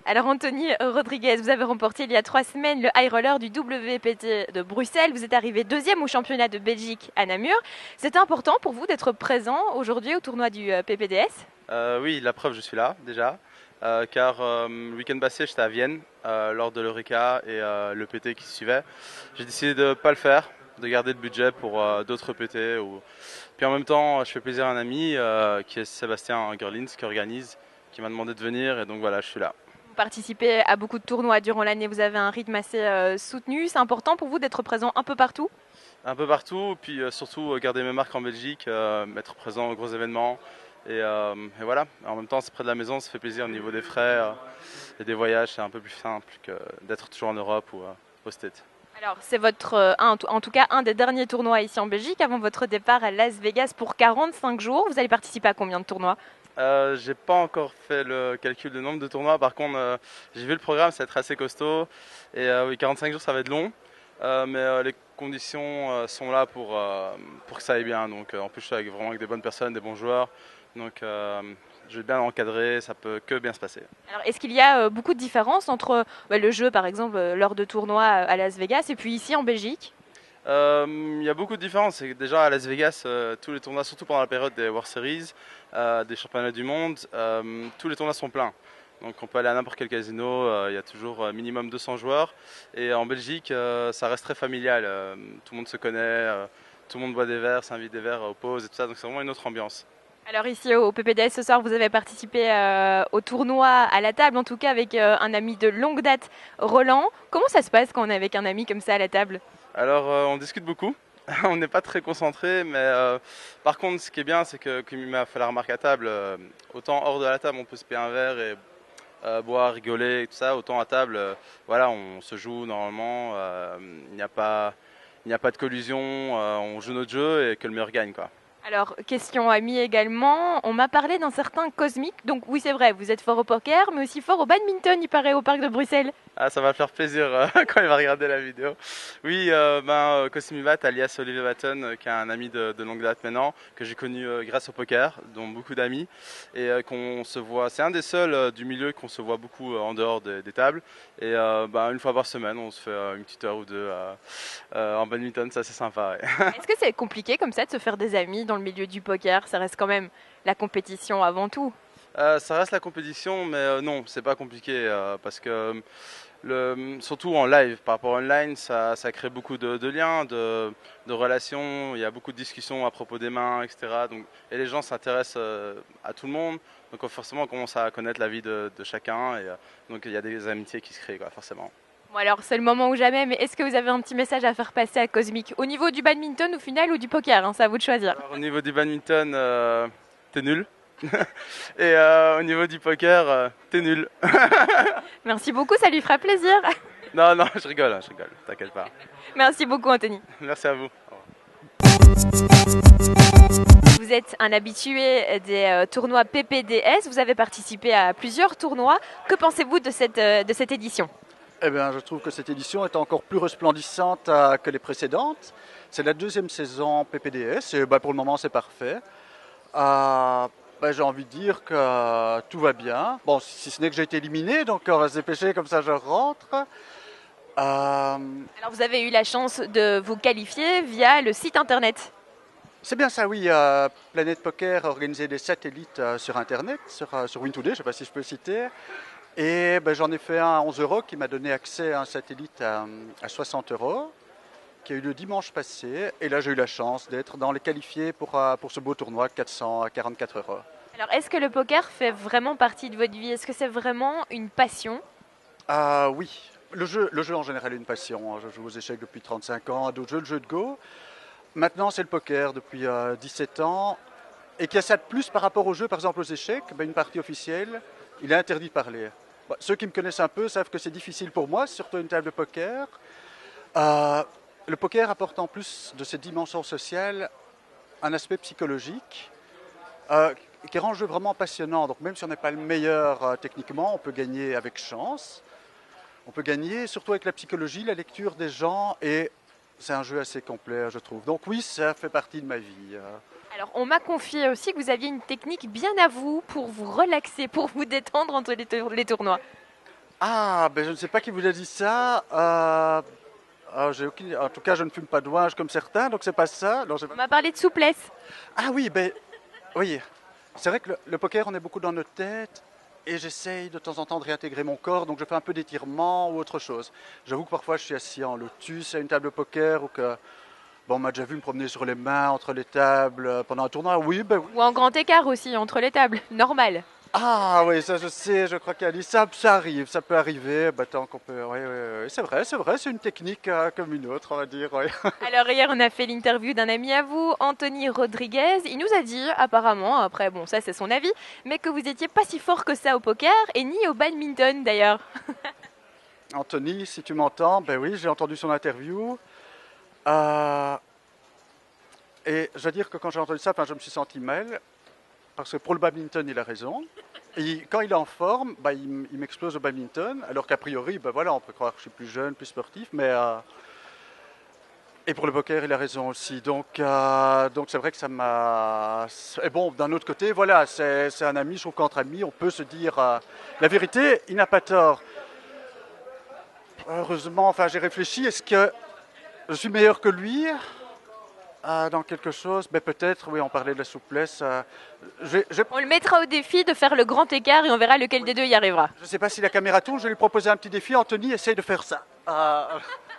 Alors Anthony Rodriguez, vous avez remporté il y a 3 semaines le high roller du WPT de Bruxelles. Vous êtes arrivé deuxième au championnat de Belgique à Namur. C'était important pour vous d'être présent aujourd'hui au tournoi du PPDS? Oui, la preuve, je suis là déjà. Car le week-end passé, j'étais à Vienne lors de l'Eureka et le PT qui suivait. J'ai décidé de ne pas le faire, de garder le budget pour d'autres PT. Puis en même temps, je fais plaisir à un ami qui est Sébastien Gerlins qui organise, qui m'a demandé de venir et donc voilà, je suis là. Vous participez à beaucoup de tournois durant l'année, vous avez un rythme assez soutenu. C'est important pour vous d'être présent un peu partout? Un peu partout, puis surtout garder mes marques en Belgique, être présent aux gros événements. Et voilà, en même temps c'est près de la maison, ça fait plaisir au niveau des frais et des voyages, c'est un peu plus simple que d'être toujours en Europe ou au States. Alors c'est votre, en tout cas un des derniers tournois ici en Belgique avant votre départ à Las Vegas pour 45 jours. Vous allez participer à combien de tournois? J'ai pas encore fait le calcul du nombre de tournois, par contre j'ai vu le programme, ça va être assez costaud. Et oui, 45 jours ça va être long, mais les conditions sont là pour que ça aille bien. Donc en plus je suis vraiment avec des bonnes personnes, des bons joueurs. Donc je vais bien encadrer, ça peut que bien se passer. Alors est-ce qu'il y a beaucoup de différences entre le jeu par exemple lors de tournois à Las Vegas et puis ici en Belgique? Il y a beaucoup de différences. C'est que déjà à Las Vegas, tous les tournois, surtout pendant la période des World Series, des championnats du monde, tous les tournois sont pleins. Donc on peut aller à n'importe quel casino, il y a toujours minimum 200 joueurs. Et en Belgique, ça reste très familial. Tout le monde se connaît, tout le monde boit des verres, s'invite des verres aux pauses et tout ça. Donc c'est vraiment une autre ambiance. Alors ici au PPDS ce soir, vous avez participé au tournoi à la table, en tout cas avec un ami de longue date, Roland. Comment ça se passe quand on est avec un ami comme ça à la table? Alors on discute beaucoup, on n'est pas très concentré, mais par contre ce qui est bien c'est que comme il m'a fait la remarque à table, autant hors de la table on peut se payer un verre et boire, rigoler et tout ça, autant à table, voilà, on se joue normalement, il n'y a pas de collusion, on joue notre jeu et que le meilleur gagne quoi. Alors, question amie également, on m'a parlé d'un certain Cosmic, donc oui c'est vrai, vous êtes fort au poker, mais aussi fort au badminton, il paraît, au parc de Bruxelles. Ah, ça va me faire plaisir quand il va regarder la vidéo. Oui, Cosimivat, alias Olivier Batten, qui est un ami de longue date maintenant, que j'ai connu grâce au poker, dont beaucoup d'amis, et qu'on se voit, c'est un des seuls du milieu qu'on se voit beaucoup en dehors des tables, et une fois par semaine, on se fait une petite heure ou deux en badminton, ça c'est sympa. Ouais. Est-ce que c'est compliqué comme ça de se faire des amis dans le milieu du poker? Ça reste quand même la compétition avant tout. Ça reste la compétition, mais non, c'est pas compliqué parce que surtout en live, par rapport à online, ça crée beaucoup de liens, de relations. Il y a beaucoup de discussions à propos des mains, etc. Donc, et les gens s'intéressent à tout le monde. Donc forcément, on commence à connaître la vie de chacun. Et donc il y a des amitiés qui se créent, quoi, forcément. Bon alors c'est le moment ou jamais, mais est-ce que vous avez un petit message à faire passer à Cosmic? Au niveau du badminton au final ou du poker, hein, c'est à vous de choisir. Alors, au niveau du badminton, t'es nul. Et au niveau du poker, t'es nul. Merci beaucoup, ça lui fera plaisir. Non, je rigole, t'inquiète pas. Merci beaucoup Anthony. Merci à vous. Vous êtes un habitué des tournois PPDS, vous avez participé à plusieurs tournois. Que pensez-vous de cette édition? Eh bien, je trouve que cette édition est encore plus resplendissante que les précédentes. C'est la deuxième saison PPDS et pour le moment c'est parfait. J'ai envie de dire que tout va bien. Bon, si ce n'est que j'ai été éliminé, donc on va se dépêcher, comme ça je rentre. Alors vous avez eu la chance de vous qualifier via le site internet. C'est bien ça, oui. Planète Poker a organisé des satellites sur internet, sur Win2Day, je ne sais pas si je peux le citer. Et j'en ai fait un à 11 € qui m'a donné accès à un satellite à 60 €, qui a eu le dimanche passé. Et là, j'ai eu la chance d'être dans les qualifiés pour ce beau tournoi, 444 €. Alors, est-ce que le poker fait vraiment partie de votre vie? Est-ce que c'est vraiment une passion? Oui, le jeu en général est une passion. Je joue aux échecs depuis 35 ans, à d'autres jeux, le jeu de Go. Maintenant, c'est le poker depuis 17 ans. Et qu'il y a ça de plus par rapport au jeu, par exemple aux échecs, une partie officielle, il est interdit de parler. Ceux qui me connaissent un peu savent que c'est difficile pour moi, surtout une table de poker. Le poker apporte en plus de cette dimension sociale un aspect psychologique qui rend le jeu vraiment passionnant. Donc même si on n'est pas le meilleur techniquement, on peut gagner avec chance. On peut gagner surtout avec la psychologie, la lecture des gens et c'est un jeu assez complet, je trouve. Donc oui, ça fait partie de ma vie. Alors, on m'a confié aussi que vous aviez une technique bien à vous relaxer, pour vous détendre entre les tournois. Ah, ben je ne sais pas qui vous a dit ça. En tout cas, je ne fume pas de ouinge comme certains, donc c'est pas ça. Non, On m'a parlé de souplesse. Ah oui, ben oui. C'est vrai que le poker, on est beaucoup dans notre tête et j'essaye de temps en temps de réintégrer mon corps, donc je fais un peu d'étirement ou autre chose. J'avoue que parfois je suis assis en lotus à une table de poker ou que, bon, on m'a déjà vu me promener sur les mains entre les tables pendant un tournoi. Oui, ben oui. Ou en grand écart aussi, entre les tables. Normal. Ah oui, ça je sais, je crois qu'elle dit ça, ça arrive, ça peut arriver, bah, tant qu'on peut. Oui, oui, oui, c'est vrai, c'est une technique comme une autre, on va dire. Oui. Alors hier, on a fait l'interview d'un ami à vous, Anthony Rodriguez. Il nous a dit, apparemment, après bon, ça c'est son avis, mais que vous étiez pas si fort que ça au poker et ni au badminton d'ailleurs. Anthony, si tu m'entends, ben oui, j'ai entendu son interview. Et je dois dire que quand j'ai entendu ça, je me suis senti mal. Parce que pour le badminton, il a raison. Et quand il est en forme, bah, il m'explose au badminton. Alors qu'a priori, bah, voilà, on peut croire que je suis plus jeune, plus sportif. Mais, et pour le poker, il a raison aussi. Donc c'est vrai que ça m'a... Et bon, d'un autre côté, voilà, c'est un ami. Je trouve qu'entre amis, on peut se dire la vérité. Il n'a pas tort. Heureusement, enfin, j'ai réfléchi. Est-ce que je suis meilleur que lui dans quelque chose? Mais peut-être, oui, on parlait de la souplesse. On le mettra au défi de faire le grand écart et on verra lequel des deux y arrivera. Je ne sais pas si la caméra tourne, je vais lui proposer un petit défi. Anthony, essaye de faire ça.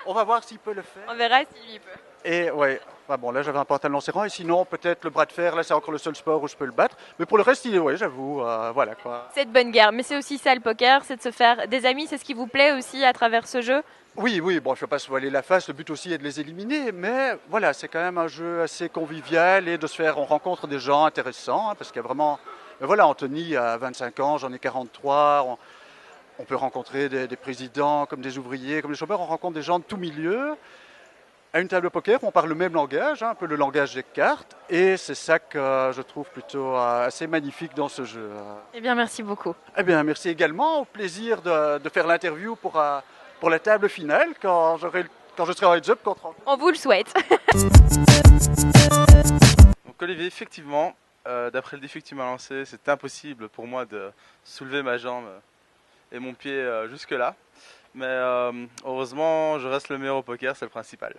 On va voir s'il peut le faire. On verra s'il y peut. Et ouais, enfin, bon, là j'avais un pantalon serrant, et sinon peut-être le bras de fer, là c'est encore le seul sport où je peux le battre. Mais pour le reste, ouais, j'avoue, voilà quoi. C'est de bonne guerre, mais c'est aussi ça le poker, c'est de se faire des amis, c'est ce qui vous plaît aussi à travers ce jeu? Oui, oui, bon, je ne vais pas se voiler la face, le but aussi est de les éliminer, mais voilà, c'est quand même un jeu assez convivial et de se faire, on rencontre des gens intéressants, hein, parce qu'il y a vraiment, mais voilà, Anthony a 25 ans, j'en ai 43, on peut rencontrer des présidents comme des ouvriers, comme des chômeurs, on rencontre des gens de tout milieu. À une table de poker, on parle le même langage, hein, un peu le langage des cartes, et c'est ça que je trouve plutôt assez magnifique dans ce jeu. Eh bien, merci beaucoup. Eh bien, merci également, au plaisir de faire l'interview pour la table finale, quand je serai en heads-up contre Anthony. On vous le souhaite. Donc Olivier, effectivement, d'après le défi que tu m'as lancé, c'est impossible pour moi de soulever ma jambe et mon pied jusque-là. Mais heureusement, je reste le meilleur au poker, c'est le principal.